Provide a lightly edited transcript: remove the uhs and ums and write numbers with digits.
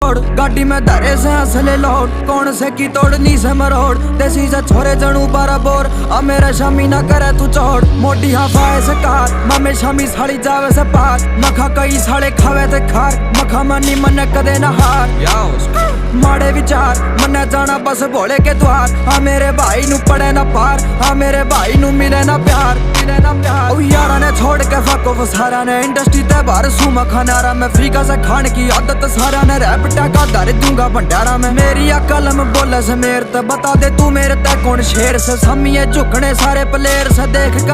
road गाड़ी में धरे से असले लोड कौन से की तोड़नी से मरोड़ देसी से छोरे जनू बारा बोर अब मेरे शामी ना करे तू चोड़ मोटी हवाए से कार ममे शामी साड़ी जावे से पार मखा कई साड़े खावे ते खार मखा मनी मने कदे ना हार माड़े विचार मने जाना बस भोले के द्वार हाँ मेरे भाई नू पड़े ना पार हाँ मेरे भाई नू मिले ना प्यार ओ यारा ने छोड़ के फाको वो सारा ने इंडस्ट्री ते बाहर सूमा खानारा में फ्रीका से खाने की आदत सारा ने रैप टैका धर दूंगा भंडारा में मेरी कलम बोले से मेरे ते बता दे तू मेरे ते कौन शेर से समिए झुकने सारे प्लेयर से देख